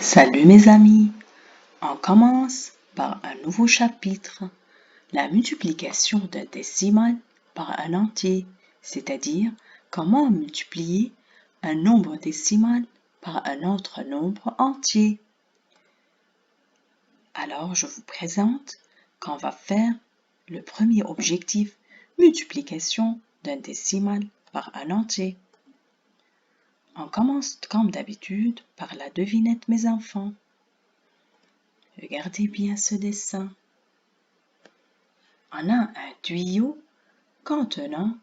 Salut mes amis, on commence par un nouveau chapitre, la multiplication d'un décimal par un entier, c'est-à-dire comment multiplier un nombre décimal par un autre nombre entier. Alors je vous présente qu'on va faire le premier objectif, multiplication d'un décimal par un entier. On commence comme d'habitude par la devinette mes enfants. Regardez bien ce dessin. On a un tuyau contenant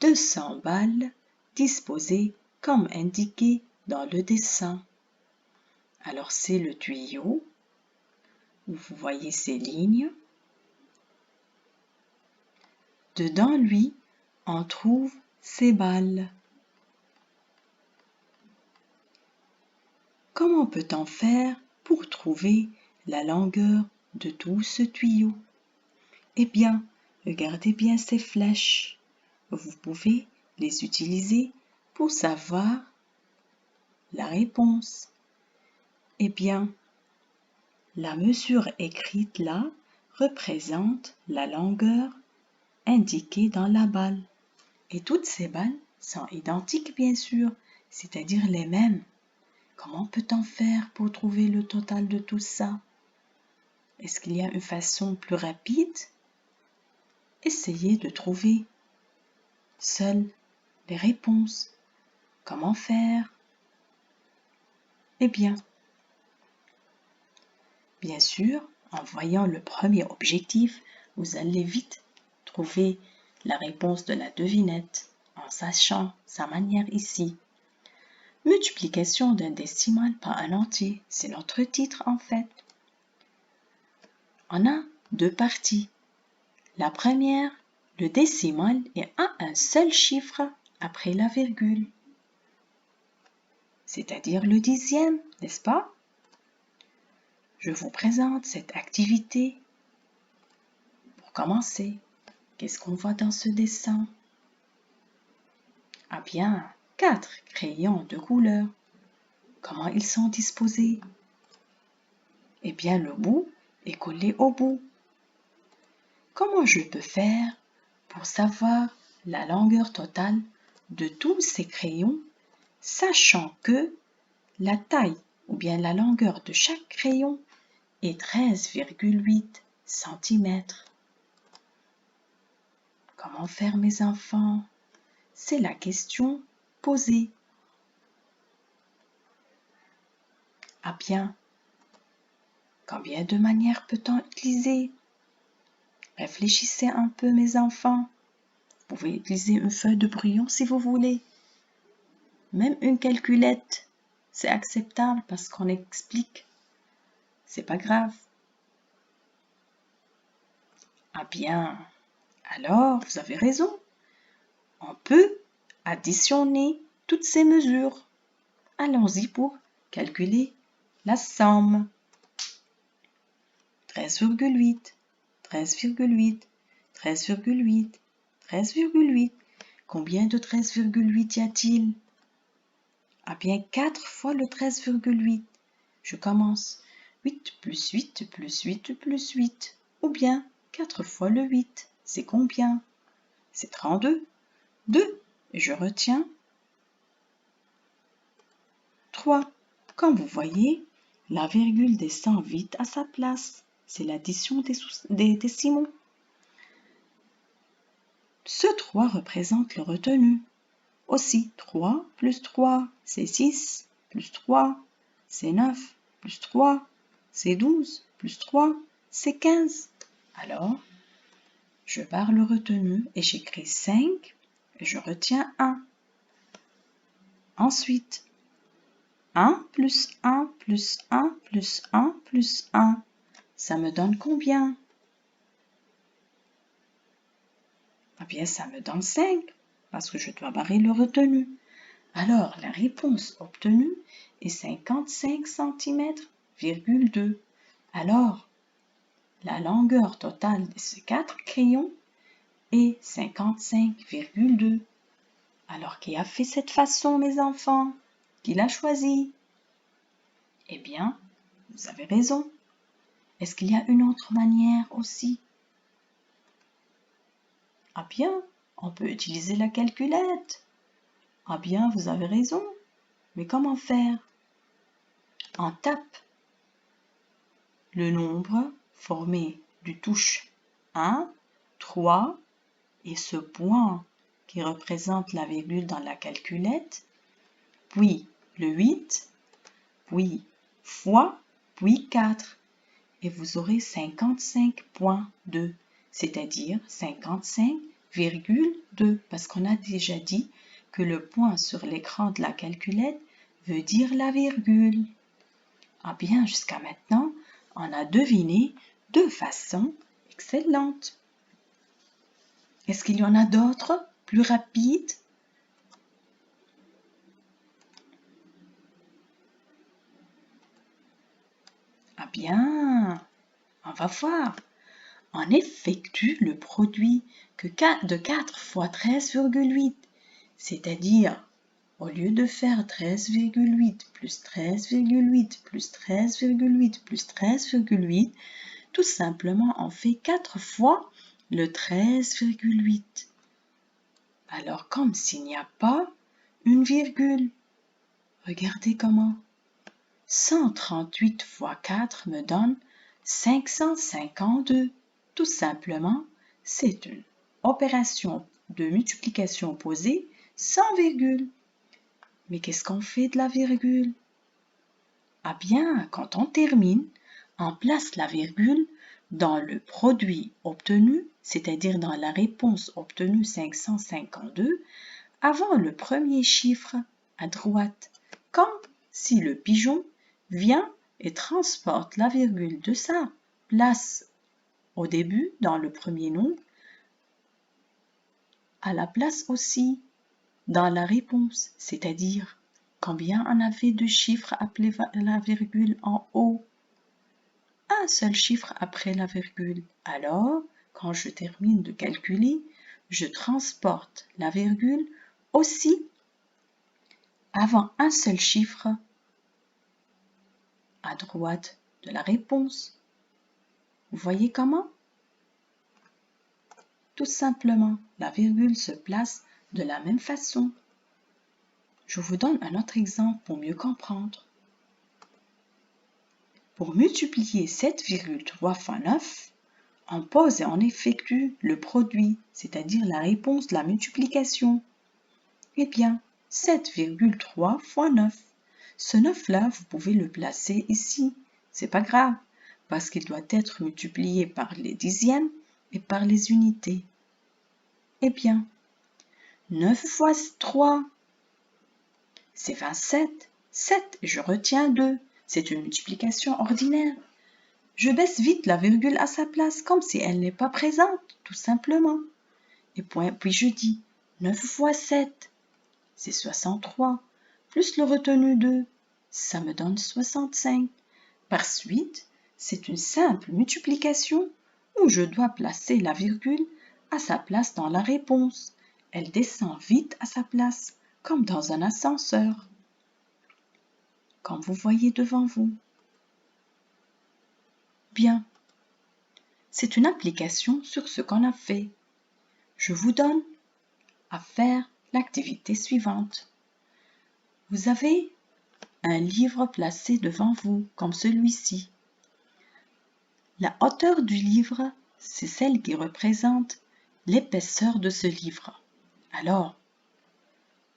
200 balles disposées comme indiqué dans le dessin. Alors c'est le tuyau, où vous voyez ces lignes. Dedans lui, on trouve ces balles. Comment peut-on faire pour trouver la longueur de tout ce tuyau? Eh bien, regardez bien ces flèches. Vous pouvez les utiliser pour savoir la réponse. Eh bien, la mesure écrite là représente la longueur indiquée dans la balle. Et toutes ces balles sont identiques bien sûr, c'est-à-dire les mêmes. Comment peut-on faire pour trouver le total de tout ça? Est-ce qu'il y a une façon plus rapide? Essayez de trouver seules les réponses. Comment faire? Eh bien sûr, en voyant le premier objectif, vous allez vite trouver la réponse de la devinette en sachant sa manière ici. Multiplication d'un décimal par un entier, c'est notre titre en fait. On a deux parties. La première, le décimal est à un seul chiffre après la virgule, c'est-à-dire le dixième, n'est-ce pas? Je vous présente cette activité. Pour commencer, qu'est-ce qu'on voit dans ce dessin? Ah bien, 4 crayons de couleur. Comment ils sont disposés? Eh bien, le bout est collé au bout. Comment je peux faire pour savoir la longueur totale de tous ces crayons, sachant que la taille ou bien la longueur de chaque crayon est 13,8 cm? Comment faire mes enfants? C'est la question posée. Ah bien, combien de manières peut-on utiliser? Réfléchissez un peu mes enfants. Vous pouvez utiliser une feuille de brouillon si vous voulez. Même une calculette, c'est acceptable parce qu'on explique. C'est pas grave. Ah bien, alors vous avez raison. On peut additionner toutes ces mesures. Allons-y pour calculer la somme. 13,8, 13,8, 13,8, 13,8. Combien de 13,8 y a-t-il? Ah bien, 4 fois le 13,8. Je commence. 8 plus 8 plus 8 plus 8. Ou bien 4 fois le 8. C'est combien? C'est 32. 2. Et je retiens 3. Comme vous voyez, la virgule descend vite à sa place. C'est l'addition des décimaux. Ce 3 représente le retenu. Aussi, 3 plus 3, c'est 6, plus 3, c'est 9, plus 3, c'est 12, plus 3, c'est 15. Alors, je barre le retenu et j'écris 5 et je retiens 1. Ensuite, 1 plus 1 plus 1 plus 1 plus 1, ça me donne combien? Eh bien, ça me donne 5 parce que je dois barrer le retenu. Alors, la réponse obtenue est 55 cm,2. Alors, la longueur totale de ces 4 crayons est 55,2. Alors, qui a fait cette façon, mes enfants? Qui l'a choisi? Eh bien, vous avez raison. Est-ce qu'il y a une autre manière aussi? Ah bien, on peut utiliser la calculette. Ah bien, vous avez raison. Mais comment faire? On tape le nombre formé du touche 1, 3 et ce point qui représente la virgule dans la calculette, puis le 8, puis fois, puis 4. Et vous aurez 55,2, c'est-à-dire 55,2, parce qu'on a déjà dit que le point sur l'écran de la calculette veut dire la virgule. Ah bien, jusqu'à maintenant, on a deviné de façon excellente. Est-ce qu'il y en a d'autres, plus rapides? Ah bien, on va voir. On effectue le produit de 4 fois 13,8, c'est-à-dire, au lieu de faire 13,8 plus 13,8 plus 13,8 plus 13,8, tout simplement on fait 4 fois le 13,8. Alors comme s'il n'y a pas une virgule, regardez comment. 138 fois 4 me donne 552. Tout simplement, c'est une opération de multiplication opposée sans virgule. Mais qu'est-ce qu'on fait de la virgule? Ah bien, quand on termine, on place la virgule dans le produit obtenu, c'est-à-dire dans la réponse obtenue 552, avant le premier chiffre à droite, comme si le pigeon vient et transporte la virgule de sa place au début dans le premier nombre à la place aussi dans la réponse, c'est-à-dire combien on avait de chiffres après la virgule en haut? Un seul chiffre après la virgule. Alors, quand je termine de calculer, je transporte la virgule aussi avant un seul chiffre à droite de la réponse. Vous voyez comment? Tout simplement, la virgule se place de la même façon. Je vous donne un autre exemple pour mieux comprendre. Pour multiplier 7,3 fois 9, on pose et on effectue le produit, c'est-à-dire la réponse de la multiplication. Eh bien, 7,3 fois 9. Ce 9-là, vous pouvez le placer ici. C'est pas grave, parce qu'il doit être multiplié par les dixièmes et par les unités. Eh bien, 9 fois 3, c'est 27. 7, et je retiens 2. C'est une multiplication ordinaire. Je baisse vite la virgule à sa place, comme si elle n'est pas présente, tout simplement. Et puis je dis 9 fois 7, c'est 63, plus le retenu 2, ça me donne 65. Par suite, c'est une simple multiplication où je dois placer la virgule à sa place dans la réponse. Elle descend vite à sa place, comme dans un ascenseur, comme vous voyez devant vous. Bien, c'est une application sur ce qu'on a fait. Je vous donne à faire l'activité suivante. Vous avez un livre placé devant vous, comme celui-ci. La hauteur du livre, c'est celle qui représente l'épaisseur de ce livre. Alors,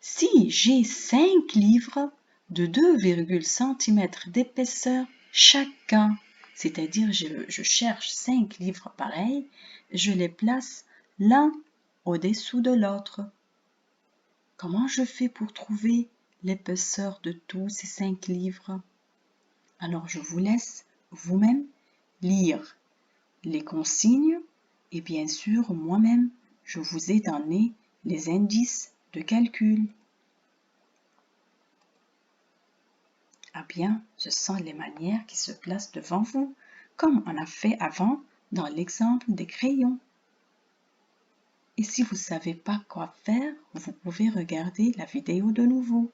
si j'ai 5 livres de 2,1 cm d'épaisseur chacun, c'est-à-dire je cherche 5 livres pareils, je les place l'un au-dessous de l'autre. Comment je fais pour trouver l'épaisseur de tous ces 5 livres? Alors je vous laisse vous-même lire les consignes et bien sûr moi-même je vous ai donné les indices de calcul. Ah bien, ce sont les manières qui se placent devant vous, comme on a fait avant dans l'exemple des crayons. Et si vous ne savez pas quoi faire, vous pouvez regarder la vidéo de nouveau.